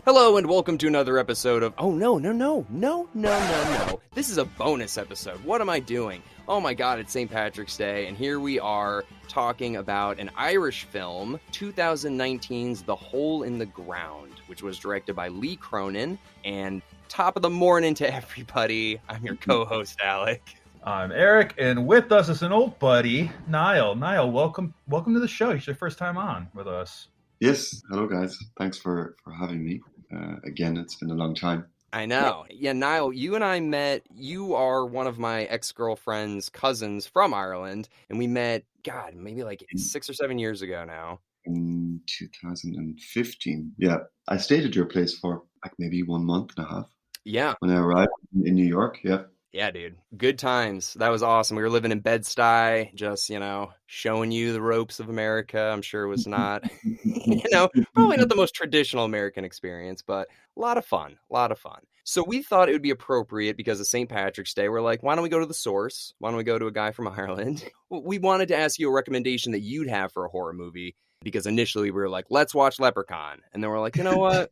Hello and welcome to another episode of... Oh, no. This is a bonus episode. What am I doing? Oh my god, it's St. Patrick's Day, and here we are talking about an Irish film, 2019's The Hole in the Ground, which was directed by Lee Cronin. And top of the morning to everybody. I'm your co-host, Alec. I'm Eric, and with us is an old buddy, Niall. Niall, welcome to the show. It's your first time on with us. Yes, hello guys. Thanks for having me. Again, it's been a long time. I know. Yeah, Niall, you and I met. You are one of my ex-girlfriend's cousins from Ireland, and we met, God, maybe like 6 or 7 years ago now. In 2015. Yeah, I stayed at your place for like maybe 1 month and a half. Yeah. When I arrived in New York, yeah. Yeah, dude. Good times. That was awesome. We were living in Bed-Stuy, just, showing you the ropes of America. I'm sure it was not, probably not the most traditional American experience, but a lot of fun. So we thought it would be appropriate because of St. Patrick's Day. We're like, why don't we go to the source? Why don't we go to a guy from Ireland? We wanted to ask you a recommendation that you'd have for a horror movie because initially we were like, let's watch Leprechaun. And then we're like, you know what?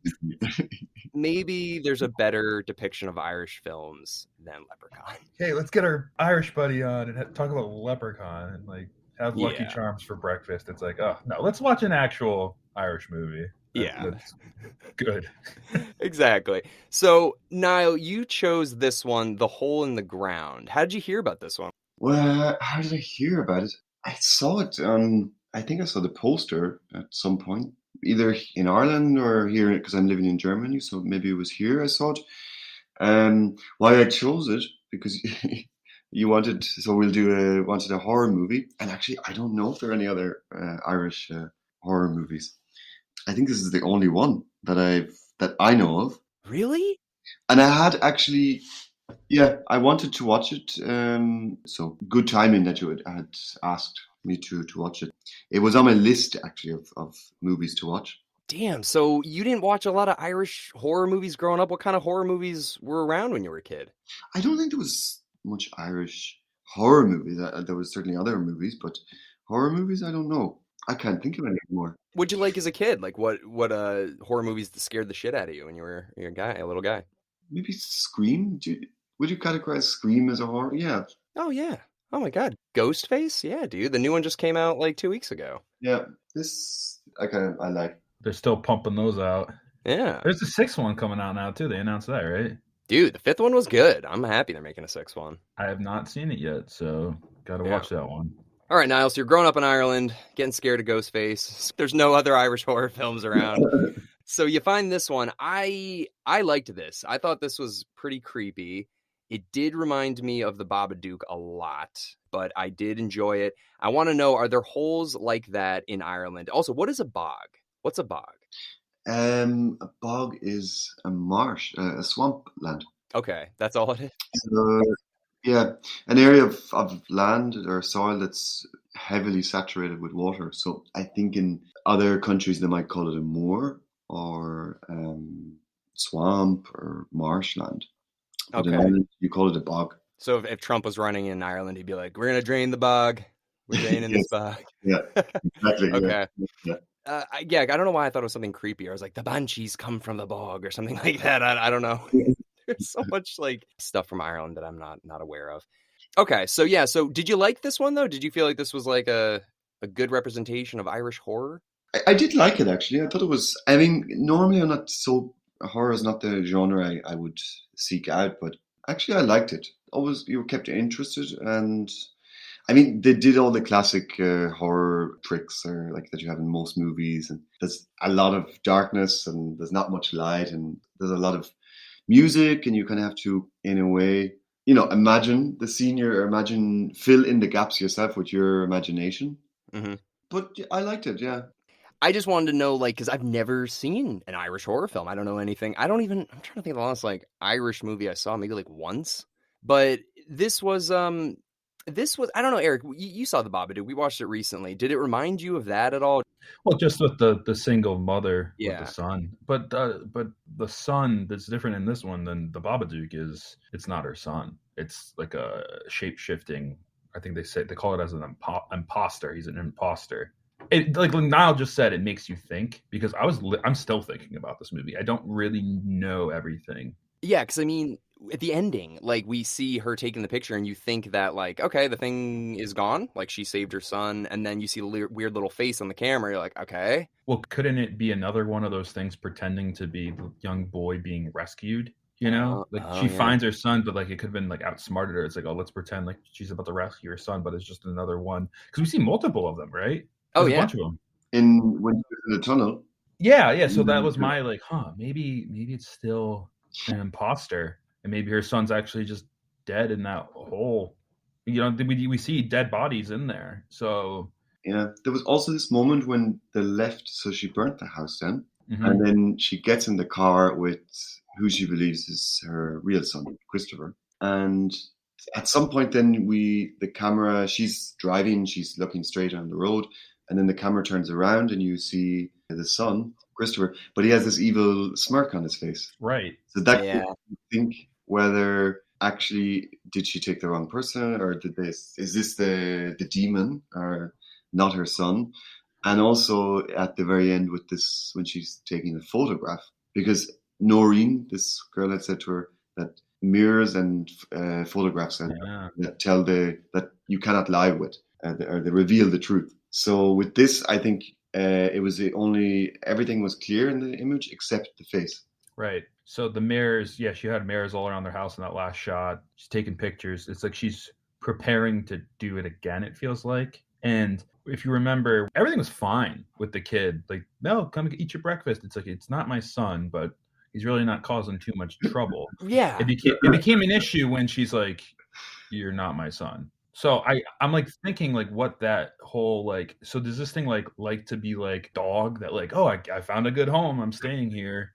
Maybe there's a better depiction of Irish films than Leprechaun. Hey, let's get our Irish buddy on and talk about Leprechaun and like have Lucky Charms for breakfast. It's like, oh no, let's watch an actual Irish movie. That's good. Exactly. So, Niall, you chose this one, The Hole in the Ground. How did you hear about this one? Well, how did I hear about it? I saw it I think I saw the poster at some point, either in Ireland or here, because I'm living in Germany, so maybe it was here I saw it. Why I chose it, because you wanted a horror movie, and actually I don't know if there are any other Irish horror movies. I think this is the only one that I know of. Really? And I had actually, I wanted to watch it. So good timing that you had asked me to watch it. It was on my list actually of movies to watch. Damn, so you didn't watch a lot of Irish horror movies growing up? What kind of horror movies were around when you were a kid? I don't think there was much Irish horror movies. There was certainly other movies, but horror movies, I don't know. I can't think of any anymore. What'd you like as a kid? Like what horror movies scared the shit out of you when you were a little guy? Maybe Scream? Would you categorize Scream as a horror? Yeah. Oh, yeah. Oh, my God. Ghostface? Yeah, dude. The new one just came out like 2 weeks ago. Yeah. This, I like. They're still pumping those out. Yeah. There's a sixth one coming out now, too. They announced that, right? Dude, the fifth one was good. I'm happy they're making a sixth one. I have not seen it yet, so got to watch that one. All right, Niall, so you're growing up in Ireland, getting scared of Ghostface. There's no other Irish horror films around. So you find this one. I liked this. I thought this was pretty creepy. It did remind me of the Babadook a lot, but I did enjoy it. I want to know, are there holes like that in Ireland? Also, what is a bog? What's a bog? A bog is a marsh, a swamp land. Okay, that's all it is? Yeah, an area of land or soil that's heavily saturated with water. So I think in other countries they might call it a moor or swamp or marshland. But in Ireland, you call it a bog. So if Trump was running in Ireland, he'd be like, we're going to drain the bog. We're draining this bog. Yeah, exactly. Okay. Yeah. I don't know why I thought it was something creepy. I was like, the banshees come from the bog or something like that. I don't know. There's so much like stuff from Ireland that I'm not aware of. Okay, so yeah. So did you like this one though? Did you feel like this was like a good representation of Irish horror? I did like it actually. I thought it was. I mean, normally I'm not so. Horror is not the genre I would seek out, but actually I liked it. Always you were kept interested, and I mean they did all the classic horror tricks like that you have in most movies, and there's a lot of darkness and there's not much light, and there's a lot of music, and you kind of have to, in a way, imagine the scene fill in the gaps yourself with your imagination. Mm-hmm. But I liked it, yeah. I just wanted to know, like, because I've never seen an Irish horror film. I don't know anything. I'm trying to think of the last, like, Irish movie I saw, maybe, like, once. But this was, I don't know, Eric, you saw The Babadook. We watched it recently. Did it remind you of that at all? Well, just with the single mother with the son. But the son that's different in this one than The Babadook is, it's not her son. It's like a shape-shifting, I think they call it as an imposter. He's an imposter. like Niall just said, it makes you think, because I'm still thinking about this movie. I don't really know everything. Yeah, because I mean, at the ending, like we see her taking the picture, and you think that like, okay, the thing is gone, like she saved her son, and then you see the weird little face on the camera. You're like, okay. Well, couldn't it be another one of those things pretending to be the young boy being rescued? You know, like she yeah. finds her son, but like it could have been like outsmarted her. It's like, oh, let's pretend like she's about to rescue her son, but it's just another one, because we see multiple of them, right? There's a bunch of them when she was in the tunnel. Yeah. So that was my like, maybe it's still an imposter, and maybe her son's actually just dead in that hole. You know, we see dead bodies in there. So yeah, there was also this moment when they left, so she burnt the house down, and then she gets in the car with who she believes is her real son, Christopher. And at some point, then the camera, she's driving, she's looking straight on the road, and then the camera turns around, and you see the son, Christopher, but he has this evil smirk on his face. Right. So that makes you think whether actually did she take the wrong person, or is this the demon, or not her son? And also at the very end with this, when she's taking the photograph, because Noreen, this girl, had said to her that mirrors and photographs that tell that you cannot lie with, or they reveal the truth. So with this, I think it was everything was clear in the image except the face. Right. So the mirrors, she had mirrors all around their house in that last shot. She's taking pictures. It's like she's preparing to do it again, it feels like. And if you remember, everything was fine with the kid. Like, no, come eat your breakfast. It's like, it's not my son, but he's really not causing too much trouble. Yeah. It became an issue when she's like, you're not my son. So I'm like thinking like what that whole like, so does this thing like to be like dog that like, oh, I found a good home, I'm staying here.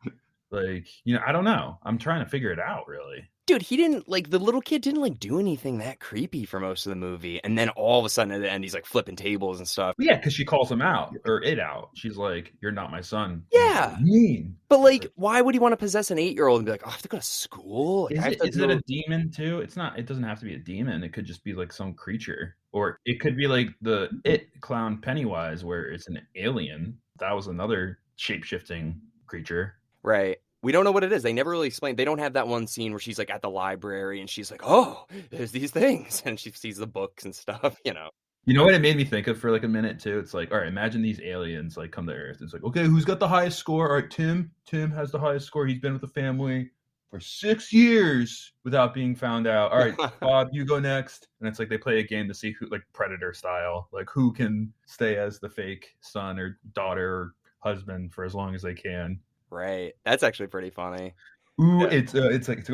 Like, you know, I don't know. I'm trying to figure it out, really. Dude, he didn't, like, the little kid didn't, like, do anything that creepy for most of the movie. And then all of a sudden at the end, he's, like, flipping tables and stuff. Yeah, because she calls him out, or it out. She's like, you're not my son. Yeah. What do you mean? But, like, why would he want to possess an 8-year-old and be like, oh, I have to go to school? Is it a demon, too? It doesn't have to be a demon. It could just be, like, some creature. Or it could be, like, the It clown Pennywise, where it's an alien. That was another shape-shifting creature. Right. We don't know what it is. They never really explain. They don't have that one scene where she's like at the library and she's like, oh, there's these things. And she sees the books and stuff, you know. You know what it made me think of for like a minute too? It's like, all right, imagine these aliens like come to Earth. It's like, okay, who's got the highest score? All right, Tim has the highest score. He's been with the family for 6 years without being found out. All right, Bob, you go next. And it's like they play a game to see who, like Predator style, like who can stay as the fake son or daughter or husband for as long as they can. Right. That's actually pretty funny. Ooh, yeah. It's like,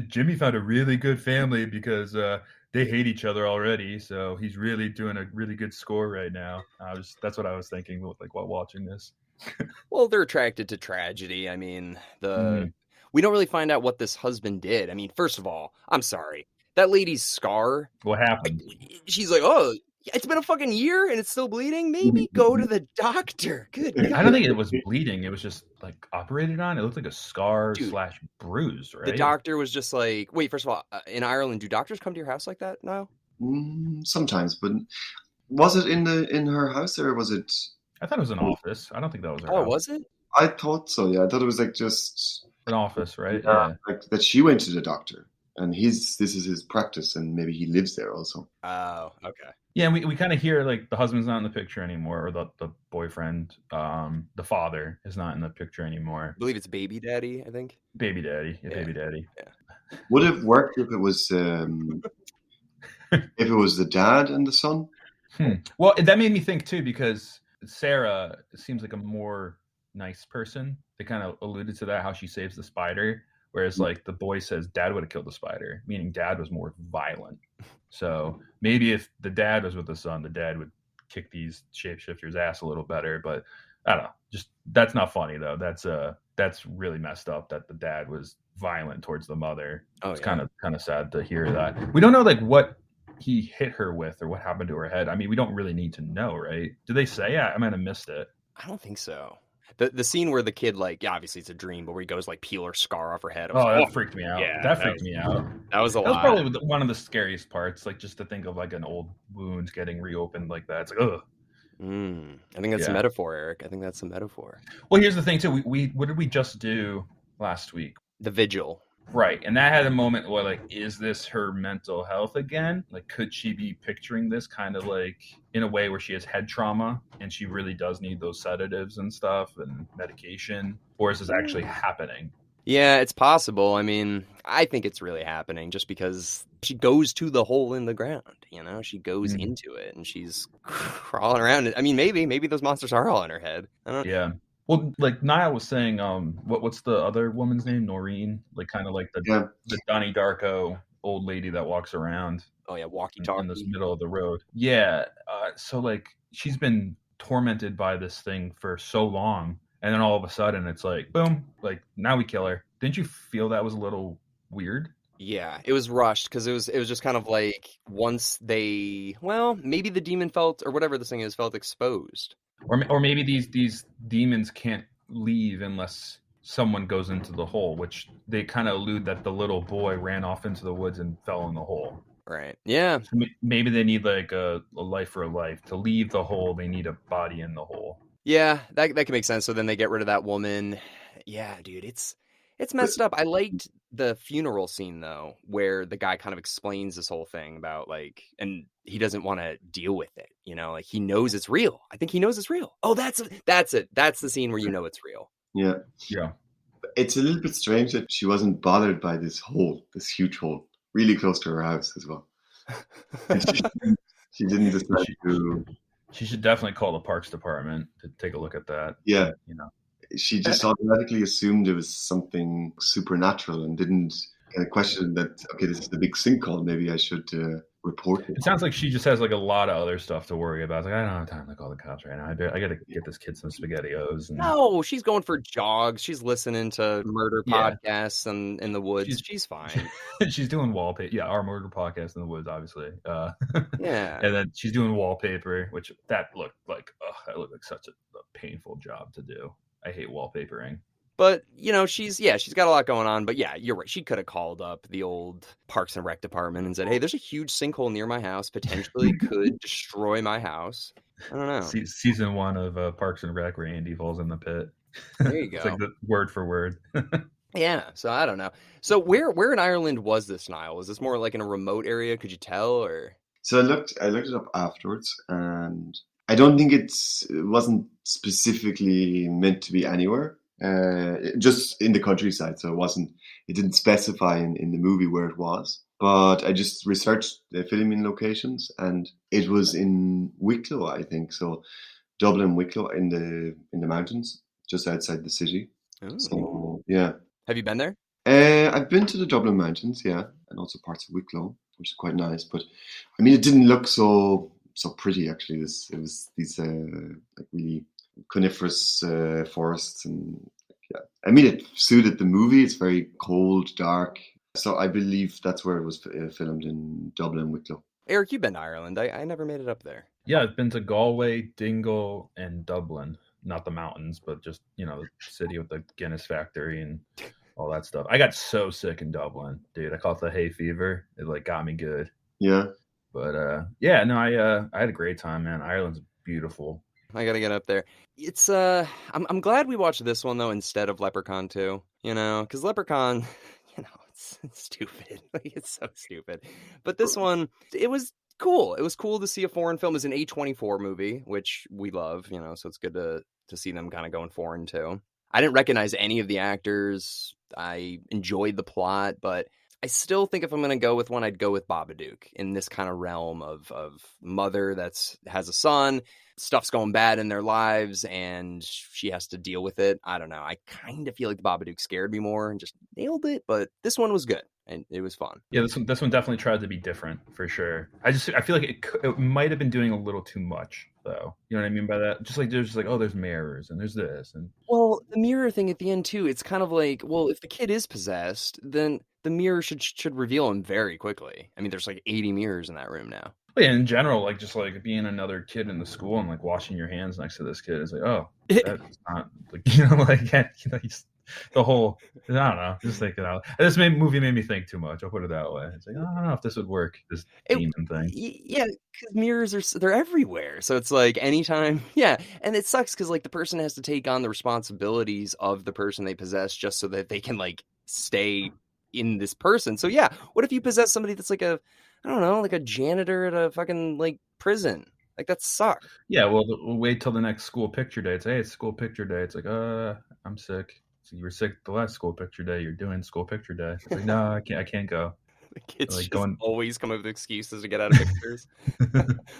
Jimmy found a really good family because they hate each other already. So he's really doing a really good score right now. That's what I was thinking, like while watching this. Well, they're attracted to tragedy. I mean, we don't really find out what this husband did. I mean, first of all, I'm sorry. That lady's scar. What happened? She's like, oh, it's been a fucking year and it's still bleeding. Maybe go to the doctor. Good God. I don't think it was bleeding. It was just like operated on. It looked like a scar / bruise, right? The doctor was just like, wait, first of all, in Ireland, do doctors come to your house like that now? Sometimes, but was it in her house or was it? I thought it was an office. I don't think that was her house. Oh, was it? I thought so, yeah. I thought it was like just an office, right? Yeah. Like that she went to the doctor and this is his practice and maybe he lives there also. Oh, okay. Yeah, we kind of hear like the husband's not in the picture anymore, or the boyfriend, the father is not in the picture anymore. I believe it's baby daddy, I think. Baby daddy. Yeah. Baby daddy. Yeah. Would it work if it was the dad and the son? Well, that made me think too, because Sarah seems like a more nice person. They kind of alluded to that, how she saves the spider. Whereas like the boy says dad would have killed the spider, meaning dad was more violent. So maybe if the dad was with the son, the dad would kick these shapeshifters' ass a little better. But I don't know. Just that's not funny though. That's really messed up that the dad was violent towards the mother. It's kind of sad to hear that. We don't know like what he hit her with or what happened to her head. I mean, we don't really need to know, right? Do they say? I might have missed it. I don't think so. The scene where the kid, like, obviously it's a dream, but where he goes, like, peel her scar off her head. That freaked me out. Yeah, that freaked me out. That was a lot. That was probably one of the scariest parts, like, just to think of, like, an old wound getting reopened like that. It's like, ugh. I think that's a metaphor, Eric. I think that's a metaphor. Well, here's the thing too. We what did we just do last week? The Vigil. Right. And that had a moment where, like, is this her mental health again? Like, could she be picturing this kind of like in a way where she has head trauma and she really does need those sedatives and stuff and medication? Or is this actually happening? Yeah, it's possible. I mean, I think it's really happening just because she goes to the hole in the ground, you know? She goes into it and she's crawling around. I mean, maybe those monsters are all in her head. I don't know. Yeah. Well, like Niall was saying, what's the other woman's name? Noreen, like kind of like the Donnie Darko old lady that walks around. Oh yeah, walkie-talkie in this middle of the road. Yeah, so like she's been tormented by this thing for so long, and then all of a sudden it's like boom, like now we kill her. Didn't you feel that was a little weird? Yeah, it was rushed because it was just kind of like once maybe the demon felt, or whatever this thing is, felt exposed. Or maybe these demons can't leave unless someone goes into the hole, which they kind of allude that the little boy ran off into the woods and fell in the hole. Right. Yeah. So maybe they need like a life for a life. To leave the hole, they need a body in the hole. Yeah, that can make sense. So then they get rid of that woman. Yeah, dude, it's messed up. I liked the funeral scene though, where the guy kind of explains this whole thing about like, and he doesn't want to deal with it. You know, like he knows it's real. I think he knows it's real. Oh, that's it. That's the scene where you know it's real. Yeah. Yeah. It's a little bit strange that she wasn't bothered by this huge hole, really close to her house as well. She didn't decide to. She should definitely call the parks department to take a look at that. Yeah. You know, she just automatically assumed it was something supernatural and didn't kind of question that. Okay, this is the big sinkhole. Maybe I should report it. It sounds like she just has like a lot of other stuff to worry about. It's like, I don't have time to call the cops right now. I got to get this kid some SpaghettiOs. No, she's going for jogs. She's listening to murder podcasts and in the woods. She's fine. She's doing wallpaper. Yeah, our murder podcast in the woods, obviously. Yeah. And then she's doing wallpaper, which that looked like such a painful job to do. I hate wallpapering. But, you know, she's got a lot going on. But yeah, you're right. She could have called up the old Parks and Rec department and said, hey, there's a huge sinkhole near my house, potentially could destroy my house. I don't know. Season 1 of Parks and Rec where Andy falls in the pit. There you go. It's like the word for word. Yeah, so I don't know. So where in Ireland was this, Niall? Was this more like in a remote area? Could you tell, or? So I looked it up afterwards, and I don't think it wasn't specifically meant to be anywhere. Just in the countryside, so it didn't specify in the movie where it was, but I just researched the filming locations and it was in Wicklow, I think. So Dublin, Wicklow, in the mountains just outside the city. Ooh. So yeah. Have you been there? I've been to the Dublin mountains, yeah, and also parts of Wicklow, which is quite nice, but I mean it didn't look so pretty actually. It was these like really coniferous forests, and yeah, I mean it suited the movie. It's very cold, dark, so I believe that's where it was filmed, in Dublin, Wicklow. Eric, you've been to Ireland. I never made it up there. Yeah, I've been to Galway, Dingle, and Dublin. Not the mountains, but just, you know, the city with the Guinness factory and all that stuff. I got so sick in Dublin, dude. I caught the hay fever. It like got me good. Yeah, but yeah, no, I had a great time, man. Ireland's beautiful. I gotta get up there. It's I'm glad we watched this one though instead of Leprechaun 2. You know, because Leprechaun, you know, it's stupid. Like, it's so stupid. But this one, it was cool. It was cool to see a foreign film. It's an A24 movie, which we love. You know, so it's good to see them kind of going foreign too. I didn't recognize any of the actors. I enjoyed the plot, but I still think if I'm going to go with one, I'd go with Babadook in this kind of realm of mother has a son, stuff's going bad in their lives, and she has to deal with it. I don't know. I kind of feel like the Babadook scared me more and just nailed it, but this one was good and it was fun. Yeah, this one definitely tried to be different for sure. I feel like it might have been doing a little too much though. You know what I mean by that? Just like there's like, oh, there's mirrors and there's this, and well, the mirror thing at the end too. It's kind of like, well, if the kid is possessed, then the mirror should reveal him very quickly. I mean, there's like 80 mirrors in that room now. But yeah, in general, like just like being another kid in the school and like washing your hands next to this kid is like, oh, that's not like, you know, like, you know, The whole, I don't know, just thinking out. This movie made me think too much. I'll put it that way. It's like, I don't know if this would work, this demon thing. Yeah, because mirrors they're everywhere. So it's like anytime, yeah, and it sucks because like the person has to take on the responsibilities of the person they possess just so that they can like stay in this person. So yeah, what if you possess somebody that's like a, I don't know, like a janitor at a fucking like prison? Like that sucks. Yeah, well, we'll wait till the next school picture day. It's, hey, it's school picture day. It's like, I'm sick. So you were sick the last school picture day. You're doing school picture day. It's like, no, I can't go. The kids Like just always come up with excuses to get out of pictures.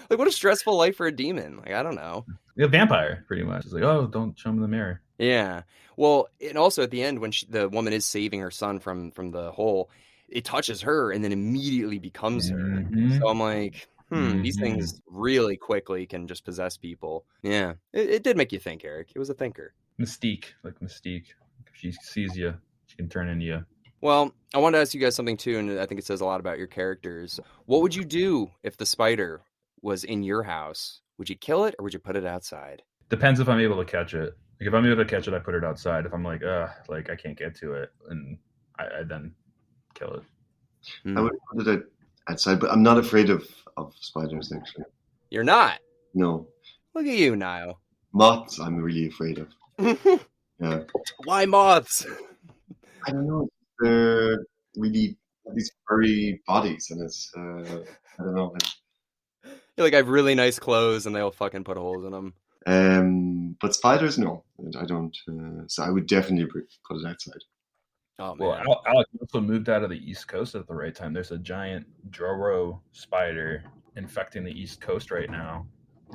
Like, what a stressful life for a demon. Like, I don't know. A vampire, pretty much. It's like, oh, don't show him the mirror. Yeah. Well, and also at the end when the woman is saving her son from the hole, it touches her and then immediately becomes her. So I'm like, these things really quickly can just possess people. Yeah. It did make you think, Eric. It was a thinker. Mystique. If she sees you, she can turn into you. Well, I wanted to ask you guys something too, and I think it says a lot about your characters. What would you do if the spider was in your house? Would you kill it or would you put it outside? Depends if I'm able to catch it. Like if I'm able to catch it, I put it outside. If I'm like I can't get to it, and I then kill it. I would put it outside, but I'm not afraid of spiders, actually. You're not? No. Look at you, Niall. Moths, I'm really afraid of. Yeah. Why moths? I don't know. They're really these furry bodies, and it's I don't know. You're like, I have really nice clothes, and they'll fucking put holes in them. But spiders, no, I don't. So I would definitely put it outside. Oh, man. Well, Alex also moved out of the East Coast at the right time. There's a giant Joro spider infecting the East Coast right now.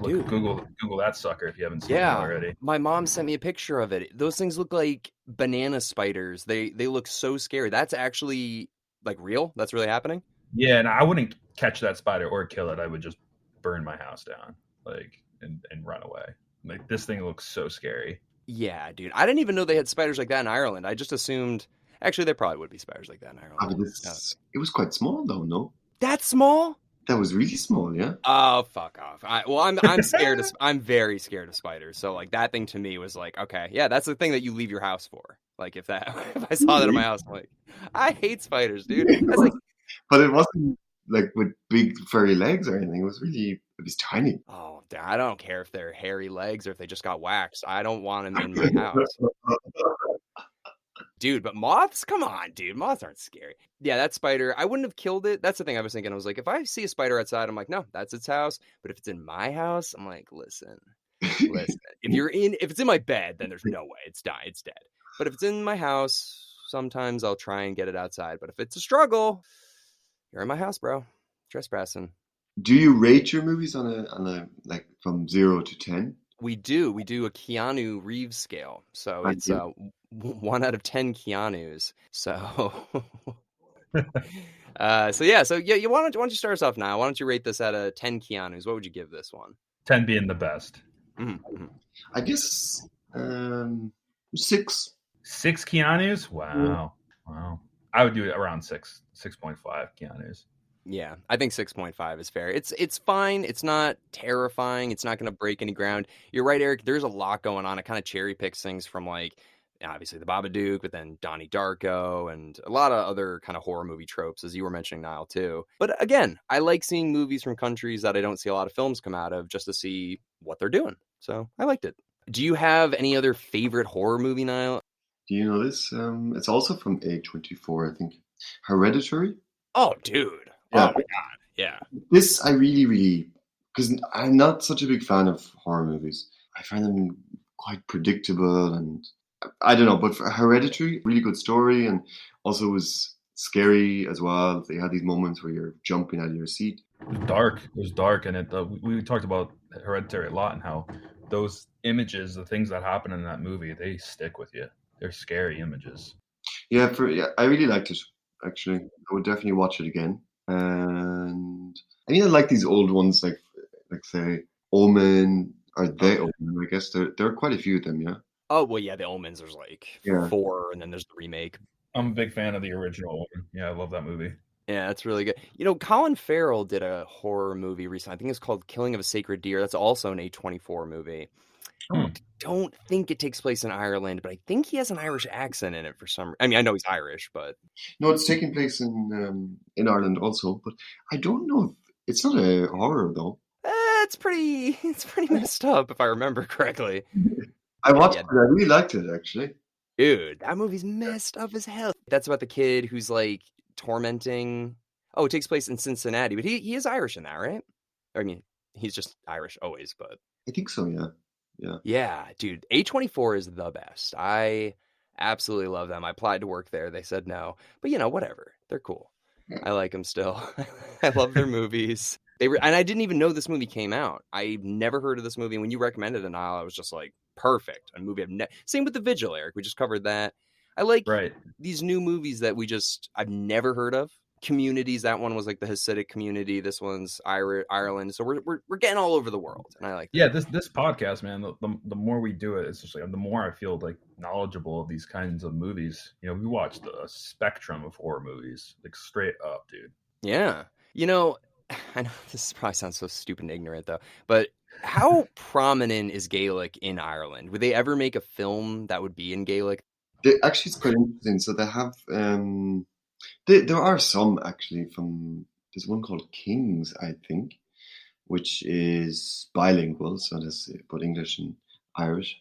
Dude. Google that sucker if you haven't seen it already. My mom sent me a picture of it. Those things look like banana spiders. They look so scary. That's actually like real? That's really happening? Yeah, and I wouldn't catch that spider or kill it. I would just burn my house down, like, and run away. Like, this thing looks so scary. Yeah, dude. I didn't even know they had spiders like that in Ireland. I just assumed, actually, there probably would be spiders like that in Ireland. It was quite small, though, no? That small? That was really small, yeah. Oh, fuck off! I'm scared. I'm very scared of spiders. So like that thing to me was like, okay, yeah, that's the thing that you leave your house for. Like if I saw that in my house, I'm like, I hate spiders, dude. That's like, but it wasn't like with big furry legs or anything. It was tiny. Oh, I don't care if they're hairy legs or if they just got waxed. I don't want them in my house. Dude, but moths? Come on, dude. Moths aren't scary. Yeah, that spider, I wouldn't have killed it. That's the thing I was thinking. I was like, if I see a spider outside, I'm like, no, that's its house. But if it's in my house, I'm like, listen. If it's in my bed, then there's no way. It's dead. But if it's in my house, sometimes I'll try and get it outside. But if it's a struggle, you're in my house, bro. Trespassing. Do you rate your movies on a like from 0 to 10? We do a Keanu Reeves scale. So it's 1 out of 10 Keanus. So why don't you start us off now? Why don't you rate this out of 10 Keanus? What would you give this one? 10 being the best. Mm-hmm. I guess 6. 6 Keanus? Wow. I would do it around 6.5 Keanus. Yeah, I think 6.5 is fair. It's fine. It's not terrifying. It's not going to break any ground. You're right, Eric. There's a lot going on. It kind of cherry picks things from like, obviously the Babadook, but then Donnie Darko and a lot of other kind of horror movie tropes, as you were mentioning, Niall, too. But again, I like seeing movies from countries that I don't see a lot of films come out of just to see what they're doing. So I liked it. Do you have any other favorite horror movie, Niall? Do you know this? It's also from A24, I think. Hereditary? Oh, dude. Oh, my God. Yeah. This I really, because I'm not such a big fan of horror movies. I find them quite predictable and I don't know, but for Hereditary, really good story and also was scary as well. They had these moments where you're jumping out of your seat. It was dark and we talked about Hereditary a lot and how those images, the things that happen in that movie, they stick with you. They're scary images. Yeah, I really liked it, actually. I would definitely watch it again. And I mean, I like these old ones, like say Omen, or The Omen. I guess there are quite a few of them. Yeah. Oh well, yeah. The Omens. There's like 4, and then there's the remake. I'm a big fan of the original Omen. Yeah, I love that movie. Yeah, that's really good. You know, Colin Farrell did a horror movie recently. I think it's called Killing of a Sacred Deer. That's also an A24 movie. don't think it takes place in Ireland, but I think he has an Irish accent in it for some. I mean, I know he's Irish, but No, it's taking place in Ireland also, but I don't know. It's not a horror though. it's pretty messed up if I remember correctly. I watched Yeah. it. I really liked it actually. Dude, that movie's messed up as hell. That's about the kid who's like tormenting. Oh, it takes place in Cincinnati, but he is Irish in that, right? I mean, he's just Irish always, but I think so. Yeah. yeah, dude, A24 is the best. I absolutely love them. I applied to work there. They said no, but whatever. They're cool. I like them still. I love their movies. And I didn't even know this movie came out. I've never heard of this movie. When you recommended it, Niall, I was just like, perfect. A movie same with The Vigil, Eric. We just covered that. I like these new movies that I've never heard of. Communities. That one was like the Hasidic community. This one's Ireland. So we're getting all over the world, and I like that. Yeah, this podcast, man. The more we do it, it's just like the more I feel like knowledgeable of these kinds of movies. We watched a spectrum of horror movies, like straight up, dude. Yeah, I know this probably sounds so stupid and ignorant though, but how prominent is Gaelic in Ireland? Would they ever make a film that would be in Gaelic? Actually, it's quite interesting. So they have. There are some actually there's one called Kings, I think, which is bilingual, so there's both English and Irish.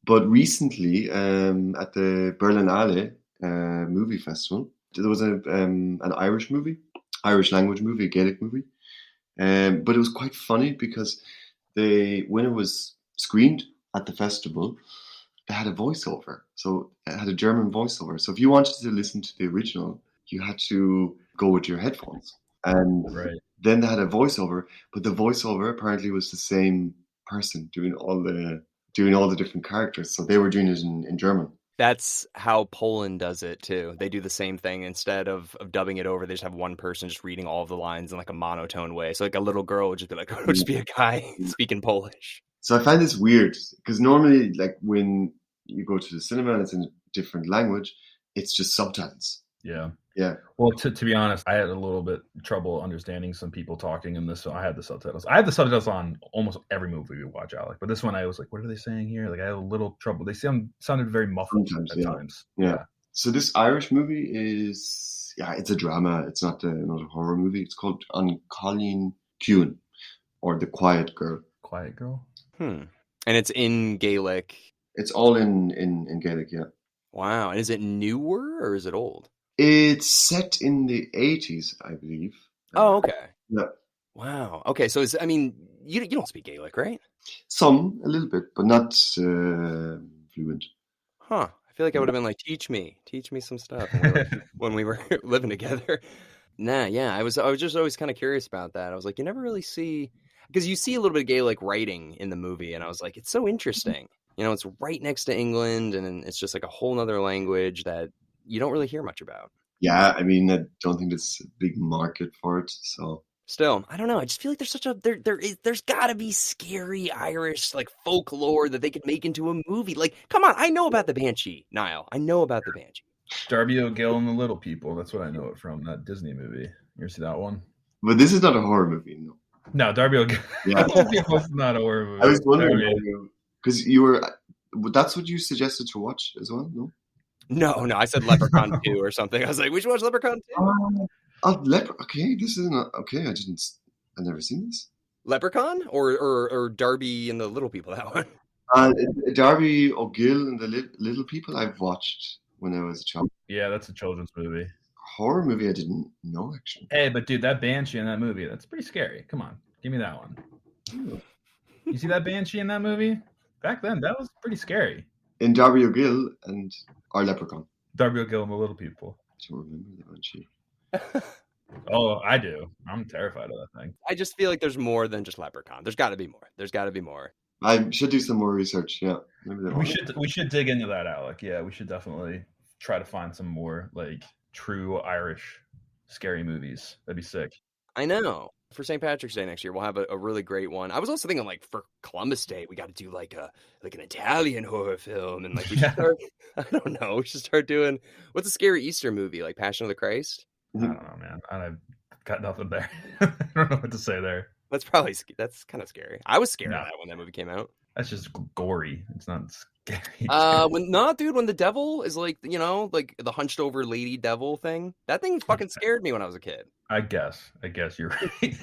But recently, at the Berlinale movie festival, there was an Irish language movie, a Gaelic movie. But it was quite funny because when it was screened at the festival, they had a voiceover. So it had a German voiceover. So if you wanted to listen to the original, you had to go with your headphones. And then they had a voiceover, but the voiceover apparently was the same person doing all the different characters. So they were doing it in German. That's how Poland does it too. They do the same thing. Instead of dubbing it over, they just have one person just reading all of the lines in like a monotone way. So like a little girl would just be like, "Oh, just be a guy speaking Polish." So I find this weird because normally, like when you go to the cinema and it's in a different language, it's just subtitles. Yeah. Yeah. Well, to be honest, I had a little bit trouble understanding some people talking in this, so I had the subtitles. I had the subtitles on almost every movie we watch, Alec. But this one, I was like, "What are they saying here?" Like, I had a little trouble. They sounded very muffled at times. Yeah. So this Irish movie is, it's a drama. It's not a horror movie. It's called An Colleen Cuan, or The Quiet Girl. Quiet Girl. And it's in Gaelic. It's all in Gaelic, yeah. Wow. And is it newer or is it old? It's set in the 80s, I believe. Oh, okay. Yeah. Wow. Okay, so you don't speak Gaelic, right? Some, a little bit, but not fluent. Huh. I feel like I would have been like, teach me some stuff when we were living together. Nah, yeah. I was just always kind of curious about that. I was like, you never really see, because you see a little bit of Gaelic writing in the movie, and I was like, it's so interesting. It's right next to England, and it's just like a whole nother language that you don't really hear much about. Yeah, I mean, I don't think there's a big market for it, so. Still, I don't know. I just feel like there's got to be scary Irish like folklore that they could make into a movie. Like, come on, I know about the Banshee, Niall. I know about the Banshee. Darby O'Gill and the Little People. That's what I know it from, that Disney movie. You ever see that one? But this is not a horror movie, no. No, Darby O'Gill. Yeah. It's not a horror movie. I was wondering, because that's what you suggested to watch as well, no? No, I said Leprechaun 2 or something. I was like, we should watch Leprechaun 2. Okay, this is not okay. I've never seen this. Leprechaun or Darby and the Little People, that one. Darby O'Gill and the Little People I've watched when I was a child. Yeah, that's a children's movie. Horror movie I didn't know, actually. Hey, but dude, that Banshee in that movie, that's pretty scary. Come on, give me that one. You see that Banshee in that movie? Back then, that was pretty scary. In Darby O'Gill or Leprechaun? Darby O'Gill and the Little People. I don't remember the Banshee. Oh, I do. I'm terrified of that thing. I just feel like there's more than just Leprechaun. There's got to be more. I should do some more research. Yeah, we should dig into that, Alec. Yeah, we should definitely try to find some more like true Irish scary movies. That'd be sick. I know. For St. Patrick's Day next year, we'll have a really great one. I was also thinking like for Columbus Day, we got to do like an Italian horror film, and like we should start. I don't know. We should start doing what's a scary Easter movie like Passion of the Christ. I don't know, man. I've got nothing there. I don't know what to say there. That's kind of scary. I was scared of that when that movie came out. That's just gory. It's not scary. When the devil is like, like the hunched over lady devil thing, that thing fucking scared me when I was a kid. I guess you're right.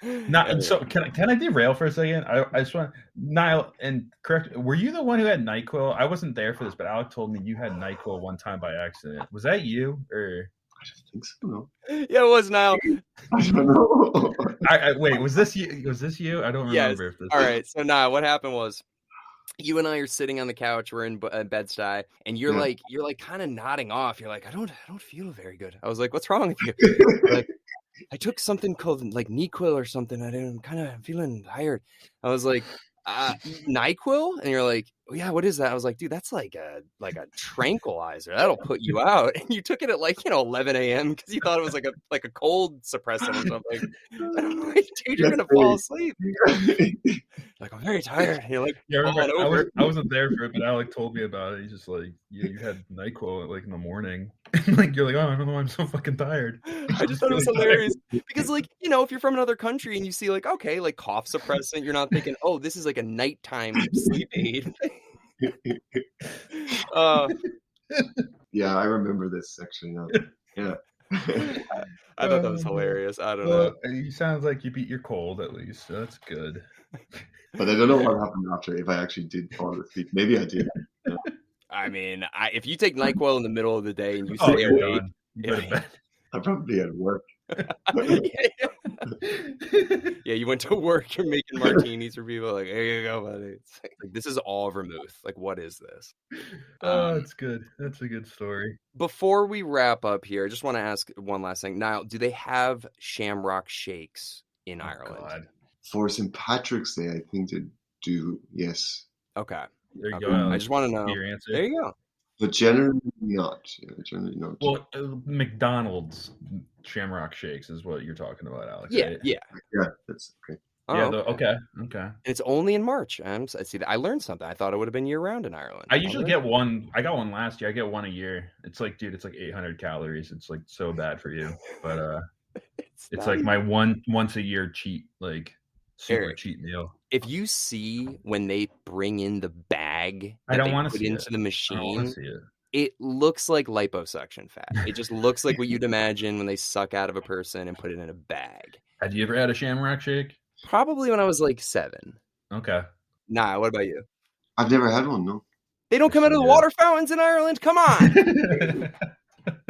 Anyway. So can I derail for a second? I just want Niall, and correct. Were you the one who had NyQuil? I wasn't there for this, but Alec told me you had NyQuil one time by accident. Was that you or? I don't think so. No. Yeah, it was Niall. I don't know. Wait, was this you? Was this you? I don't remember. Yes. All right. So Niall, what happened was, you and I are sitting on the couch. We're in Bed-Stuy, and you're like kind of nodding off. You're like, I don't feel very good. I was like, what's wrong with you? You're like, I took something called like NyQuil or something. I'm kind of feeling tired. I was like, NyQuil? And you're like, oh, yeah, what is that? I was like, dude, that's like a tranquilizer. That'll put you out. And you took it at 11 a.m. because you thought it was like a cold suppressant or something. And I'm like, dude, you're gonna fall asleep. Like, I'm very tired. And you're like, yeah, I remember. I wasn't there for it, but Alec told me about it. He's just like, yeah, you had NyQuil in the morning. And you're like, oh, I don't know, I'm so fucking tired. I just thought it was hilarious because if you're from another country and you see okay, cough suppressant, you're not thinking, oh, this is like a nighttime sleep aid. Yeah, I remember this actually now. Yeah. I thought that was hilarious. I don't know. It sounds like you beat your cold at least. So that's good. But I don't know what happened after, if I actually did fall asleep. Maybe I did. Yeah. I mean, if you take NyQuil in the middle of the day and you stay awake, I probably had work. Yeah, you went to work. You're making martinis for people. Like, here you go, buddy. It's like this is all vermouth. Like, what is this? Oh, it's good. That's a good story. Before we wrap up here, I just want to ask one last thing. Niall, do they have shamrock shakes in Ireland? God. For St. Patrick's Day, I think they do. Yes. Okay. There you go. I just want to know. Your answer. There you go. But generally not. Yeah, generally not. Well, McDonald's shamrock shakes is what you're talking about, Alex. Yeah, right? yeah. Yeah, that's okay. Yeah. Okay. Okay. It's only in March. I see that. I learned something. I thought it would have been year round in Ireland. I usually get one. I got one last year. I get one a year. It's like, dude, it's like 800 calories. It's like so bad for you. But it's like my once a year cheat, like super Eric, cheat meal. If you see when they bring in the bag I that don't they want to put see into it. the I don't machine, want to see it. it looks like liposuction fat. It just looks like what you'd imagine when they suck out of a person and put it in a bag. Had you ever had a shamrock shake? Probably when I was like 7. Okay. Nah, what about you? I've never had one, no. They don't come out of the water fountains in Ireland? Come on!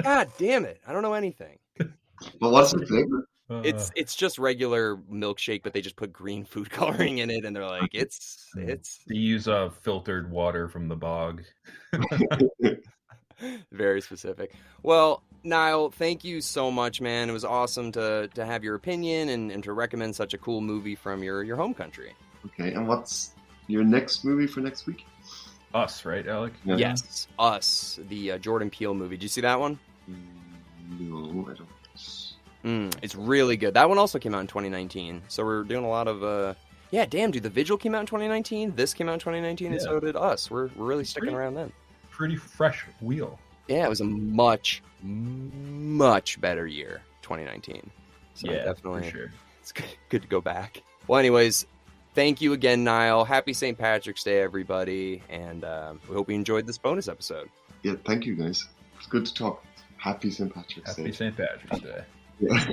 God damn it. I don't know anything. But what's the flavor? It's just regular milkshake, but they just put green food coloring in it, and they're like, it's. They use filtered water from the bog. Very specific. Well, Niall, thank you so much, man. It was awesome to have your opinion and to recommend such a cool movie from your home country. Okay, and what's your next movie for next week? Us, right, Alec? Yeah. Yes, Us, the Jordan Peele movie. Did you see that one? No, I don't. It's really good. That one also came out in 2019. So we're doing a lot of yeah, damn, dude. The Vigil came out in 2019. This came out in 2019, and so did Us. We're really sticking around then. Pretty fresh wheel. Yeah, it was a much better year, 2019. So yeah, definitely, for sure. It's good to go back. Well, anyways, thank you again, Niall. Happy St. Patrick's Day, everybody, and we hope you enjoyed this bonus episode. Yeah, thank you, guys. It's good to talk. Happy St. Patrick's Day. Happy St. Patrick's Day. Yeah.